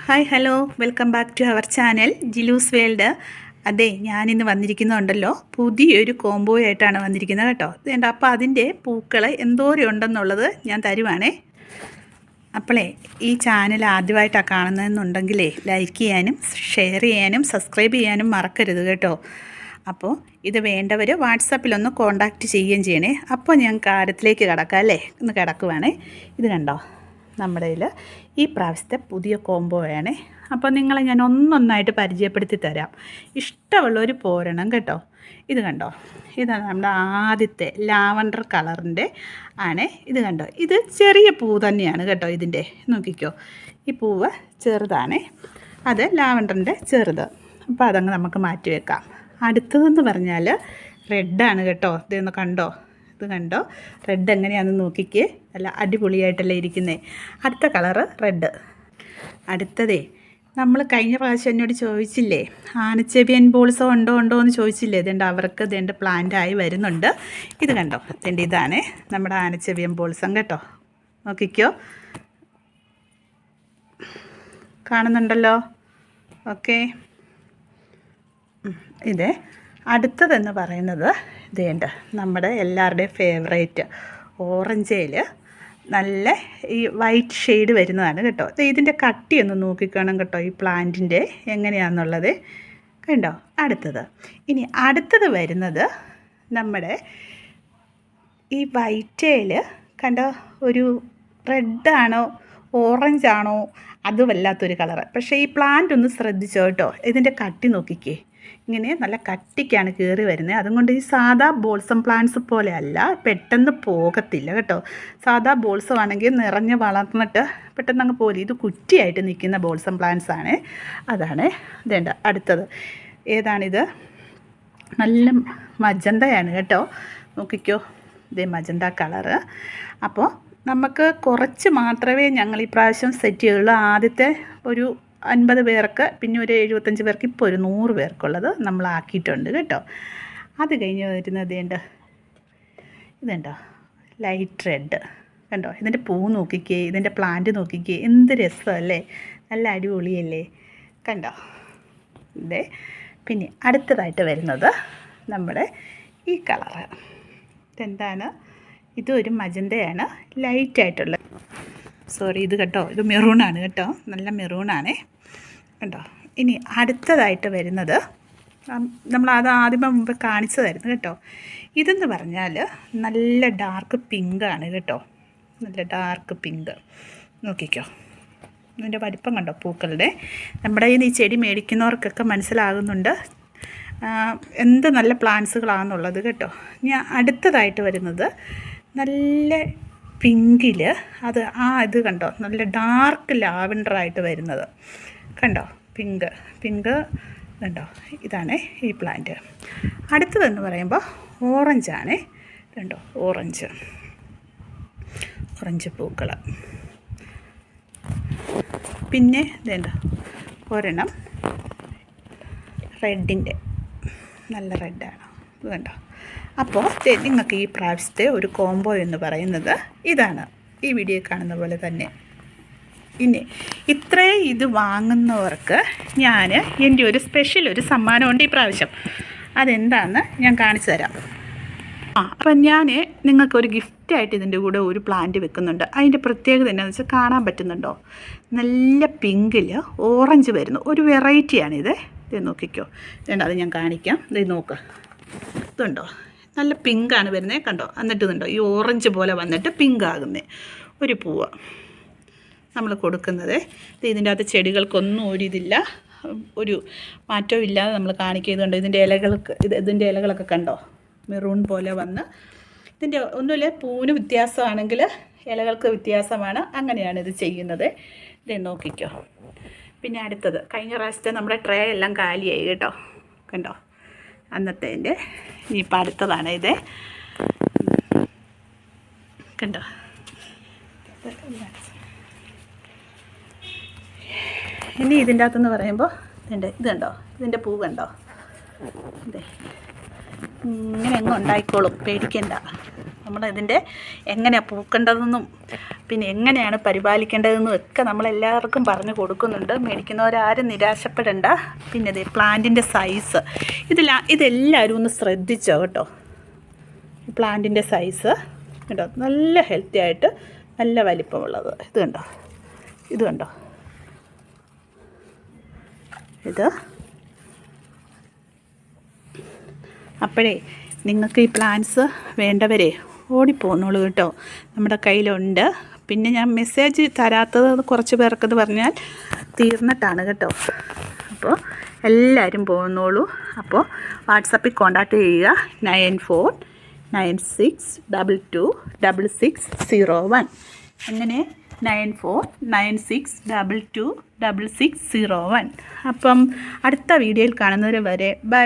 Hi hello welcome back to our channel ജിലൂസ് world. അതെ, ഞാനിന്ന് വന്നിരിക്കുന്നുണ്ടല്ലോ പുതിയൊരു കോംബോ ആയിട്ടാണ് വന്നിരിക്കുന്നത് കേട്ടോ. ഇതുണ്ട്. അപ്പോൾ അതിൻ്റെ പൂക്കൾ എന്തോരം ഉണ്ടെന്നുള്ളത് ഞാൻ തരുവാണേ. അപ്പോളേ ഈ ചാനൽ ആദ്യമായിട്ടാണ് കാണുന്നതെന്നുണ്ടെങ്കിലേ ലൈക്ക് ചെയ്യാനും ഷെയർ ചെയ്യാനും സബ്സ്ക്രൈബ് ചെയ്യാനും മറക്കരുത് കേട്ടോ. അപ്പോൾ ഇത് വേണ്ടവർ വാട്സാപ്പിലൊന്ന് കോണ്ടാക്റ്റ് ചെയ്യുകയും ചെയ്യണേ. അപ്പോൾ ഞാൻ കാര്യത്തിലേക്ക് കിടക്കാം അല്ലേ, ഒന്ന് കിടക്കുവാണേ. ഇത് കണ്ടോ, നമ്മുടെ കയ്യിൽ ഈ പ്രാവശ്യത്തെ പുതിയ കോംബോ വേണേ. അപ്പോൾ നിങ്ങളെ ഞാൻ ഒന്നൊന്നായിട്ട് പരിചയപ്പെടുത്തി തരാം. ഇഷ്ടമുള്ളവർ പോരണം കേട്ടോ. ഇത് കണ്ടോ, ഇതാണ് നമ്മുടെ ആദ്യത്തെ ലാവൻഡർ കളറിൻ്റെ ആണ്. ഇത് കണ്ടോ, ഇത് ചെറിയ പൂ തന്നെയാണ് കേട്ടോ. ഇതിൻ്റെ നോക്കിക്കോ, ഈ പൂവ് ചെറുതാണേ, അത് ലാവൻഡറിൻ്റെ ചെറുത്. അപ്പോൾ അതങ്ങ് നമുക്ക് മാറ്റി വെക്കാം. അടുത്തതെന്ന് പറഞ്ഞാൽ റെഡാണ് കേട്ടോ. ഇതൊന്ന് കണ്ടോ, ഇത് കണ്ടോ, റെഡ് എങ്ങനെയാണെന്ന് നോക്കിക്കേ. നല്ല അടിപൊളിയായിട്ടല്ലേ ഇരിക്കുന്നത്. അടുത്ത കളറ് റെഡ്. അടുത്തതേ, നമ്മൾ കഴിഞ്ഞ പ്രാവശ്യം എന്നോട് ചോദിച്ചില്ലേ ആനച്ചെവിയൻ ബോൾസോ ഉണ്ടോ എന്ന് ചോദിച്ചില്ലേ. ഇതുണ്ട്, അവർക്ക് ഇതുണ്ട് പ്ലാന്റായി വരുന്നുണ്ട്. ഇത് കണ്ടോ, ഇതുണ്ട്, ഇതാണ് നമ്മുടെ ആനച്ചെവിയൻ ബോൾസം കേട്ടോ. നോക്കിക്കോ, കാണുന്നുണ്ടല്ലോ. ഓക്കെ, ഇത് അടുത്തതെന്ന് പറയുന്നത് ഇതേണ്ട നമ്മുടെ എല്ലാവരുടെയും ഫേവറേറ്റ് ഓറഞ്ചയിൽ നല്ല ഈ വൈറ്റ് ഷെയ്ഡ് വരുന്നതാണ് കേട്ടോ. ഇതിൻ്റെ കട്ടിയൊന്ന് നോക്കിക്കണം കേട്ടോ, ഈ പ്ലാന്റിൻ്റെ എങ്ങനെയാണെന്നുള്ളത് കണ്ടോ. ഇനി അടുത്തത് വരുന്നത് നമ്മുടെ ഈ വൈറ്റയിൽ കണ്ടോ, ഒരു റെഡാണോ ഓറഞ്ചാണോ അത് വല്ലാത്തൊരു കളറ്. പക്ഷേ ഈ പ്ലാന്റ് ഒന്ന് ശ്രദ്ധിച്ചോ കേട്ടോ. ഇതിൻ്റെ കട്ടി നോക്കിക്കേ, ഇങ്ങനെ നല്ല കട്ടിക്കാണ് കയറി വരുന്നത്. അതുകൊണ്ട് ഈ സാധാ ബോൾസം പ്ലാന്റ്സ് പോലെ അല്ല, പെട്ടെന്ന് പോകത്തില്ല കേട്ടോ. സാധാ ബോൾസം ആണെങ്കിൽ നിറഞ്ഞ് വളർന്നിട്ട് പെട്ടെന്ന് അങ്ങ് പോലെ. ഇത് കുറ്റിയായിട്ട് നിൽക്കുന്ന ബോൾസം പ്ലാന്റ്സ് ആണ്. അതാണ് ഇതേണ്ട. അടുത്തത് ഏതാണിത്? നല്ല മജന്തയാണ് കേട്ടോ. നോക്കിക്കോ, ഇതേ മജന്ത കളറ്. അപ്പോൾ നമുക്ക് കുറച്ച് മാത്രമേ ഞങ്ങൾ ഈ പ്രാവശ്യം സെറ്റ് ചെയ്യുള്ളൂ. ആദ്യത്തെ ഒരു 50 പേർക്ക്, പിന്നെ ഒരു 75 പേർക്ക്, ഇപ്പോൾ ഒരു 100 പേർക്കുള്ളത് നമ്മളാക്കിയിട്ടുണ്ട് കേട്ടോ. അത് കഴിഞ്ഞ് വരുന്നത് ഇതുണ്ടോ, ലൈറ്റ് റെഡ് കണ്ടോ. ഇതിൻ്റെ പൂ നോക്കിക്കേ, ഇതിൻ്റെ പ്ലാന്റ് നോക്കിക്കേ, എന്ത് രസമല്ലേ, നല്ല അടിപൊളിയല്ലേ കണ്ടോ. ഇതേ, പിന്നെ അടുത്തതായിട്ട് വരുന്നത് നമ്മുടെ ഈ കളറ്. ഇതെന്താണ്? ഇതൊരു മജന്തയാണ്, ലൈറ്റായിട്ടുള്ള. സോറി, ഇത് കേട്ടോ, ഇത് മെറൂണാണ് കേട്ടോ, നല്ല മെറൂണാണേ കണ്ടോ. ഇനി അടുത്തതായിട്ട് വരുന്നത് നമ്മളത് ആദ്യമേ മുമ്പ് കാണിച്ചതായിരുന്നു കേട്ടോ. ഇതെന്ന് പറഞ്ഞാൽ നല്ല ഡാർക്ക് പിങ്കാണ് കേട്ടോ, നല്ല ഡാർക്ക് പിങ്ക്. നോക്കിക്കോ, ഇതിൻ്റെ വലിപ്പം കണ്ടോ പൂക്കളുടെ. നമ്മുടെ ഈ ചെടി മേടിക്കുന്നവർക്കൊക്കെ മനസ്സിലാകുന്നുണ്ട് എന്ത് നല്ല പ്ലാന്റ്സുകളാണെന്നുള്ളത് കേട്ടോ. ഞാൻ അടുത്തതായിട്ട് വരുന്നത് നല്ല പിങ്കിൽ, അത് ഇത് കണ്ടോ, നല്ല ഡാർക്ക് ലാവൻഡറായിട്ട് വരുന്നത് കണ്ടോ. പിങ്ക് കണ്ടോ, ഇതാണ് ഈ പ്ലാന്റ്. അടുത്തതെന്ന് പറയുമ്പോൾ ഓറഞ്ചാണ് കണ്ടോ, ഓറഞ്ച് പൂക്കൾ. പിന്നെ ഇതേണ്ട ഒരെണ്ണം റെഡിൻ്റെ, നല്ല റെഡാണ് ഇത് കണ്ടോ. അപ്പോൾ നിങ്ങൾക്ക് ഈ പ്രാവശ്യത്തെ ഒരു കോംബോ എന്ന് പറയുന്നത് ഇതാണ്, ഈ വീഡിയോ കാണുന്ന പോലെ തന്നെ. ഇനി ഇത്രയും ഇത് വാങ്ങുന്നവർക്ക് ഞാൻ എൻ്റെ ഒരു സ്പെഷ്യൽ ഒരു സമ്മാനമുണ്ട് ഈ പ്രാവശ്യം. അതെന്താണെന്ന് ഞാൻ കാണിച്ചു തരാം. അപ്പം ഞാൻ നിങ്ങൾക്കൊരു ഗിഫ്റ്റായിട്ട് ഇതിൻ്റെ കൂടെ ഒരു പ്ലാന്റ് വെക്കുന്നുണ്ട്. അതിൻ്റെ പ്രത്യേകത എന്താണെന്ന് വെച്ചാൽ കാണാൻ പറ്റുന്നുണ്ടോ, നല്ല പിങ്കിൽ ഓറഞ്ച് വരുന്നു ഒരു വെറൈറ്റിയാണിത്. ഇത് നോക്കിക്കോ, ഇതുണ്ട്, അത് ഞാൻ കാണിക്കാം. ഇത് നോക്ക്, ഇതുണ്ടോ, നല്ല പിങ്കാണ് വരുന്നത് കണ്ടോ. എന്നിട്ട് ഇതുണ്ടോ, ഈ ഓറഞ്ച് പോലെ വന്നിട്ട് പിങ്ക് ആകുന്നത് ഒരു പൂവ് നമ്മൾ കൊടുക്കുന്നത്. ഇതിൻ്റെ അകത്ത് ചെടികൾക്കൊന്നും ഒരിതില്ല, ഒരു മാറ്റവും ഇല്ലാതെ നമ്മൾ കാണിക്കുന്നുണ്ട്. ഇതിൻ്റെ ഇലകളൊക്കെ കണ്ടോ, മെറൂൺ പോലെ വന്ന്. ഇതിൻ്റെ ഒന്നുമില്ല, പൂവിന് വ്യത്യാസമാണെങ്കിൽ ഇലകൾക്ക് വ്യത്യാസമാണ്. അങ്ങനെയാണ് ഇത് ചെയ്യുന്നത്. ഇത് നോക്കിക്കോ. പിന്നെ അടുത്തത്, കഴിഞ്ഞ പ്രാവശ്യത്തെ നമ്മുടെ ട്രേ എല്ലാം കാലിയായി കേട്ടോ കണ്ടോ, അന്നത്തേൻ്റെ. ഇനിയിപ്പോൾ അടുത്തതാണ് ഇത് കണ്ടോ. ഇനി ഇതിൻ്റെ അകത്തെന്ന് പറയുമ്പോൾ ഇത് കണ്ടോ, ഇതിൻ്റെ പൂ കണ്ടോ, ഇതേ ഇങ്ങനെ അങ്ങ് ഉണ്ടായിക്കോളും, പേടിക്കണ്ട. നമ്മളിതിൻ്റെ എങ്ങനെയാണ് പൂക്കേണ്ടതെന്നും പിന്നെ എങ്ങനെയാണ് പരിപാലിക്കേണ്ടതെന്നും ഒക്കെ നമ്മളെല്ലാവർക്കും പറഞ്ഞു കൊടുക്കുന്നുണ്ട്. മേടിക്കുന്നവരാരും നിരാശപ്പെടേണ്ട. പിന്നെ ഇത് പ്ലാന്റിൻ്റെ സൈസ് ഇതെല്ലാവരും ഒന്ന് ശ്രദ്ധിച്ചോ കേട്ടോ. പ്ലാന്റിൻ്റെ സൈസ് കേട്ടോ, നല്ല ഹെൽത്തി ആയിട്ട് നല്ല വലിപ്പമുള്ളത്. ഇത് കണ്ടോ, ഇത് അപ്പോഴേ നിങ്ങൾക്ക് ഈ പ്ലാന്റ്സ് വേണ്ടവരെ ഓടിപ്പോന്നോളൂ കേട്ടോ, നമ്മുടെ കയ്യിലുണ്ട്. പിന്നെ ഞാൻ മെസ്സേജ് തരാത്തത് കുറച്ച് പേർക്കത് പറഞ്ഞാൽ തീർന്നിട്ടാണ് കേട്ടോ. അപ്പോൾ എല്ലാവരും പോന്നോളൂ. അപ്പോൾ വാട്സാപ്പിൽ കോൺടാക്റ്റ് ചെയ്യുക 9496226601. അങ്ങനെ 9496226601. അപ്പം അടുത്ത വീഡിയോയിൽ കാണുന്നവരെ വരെ ബൈ.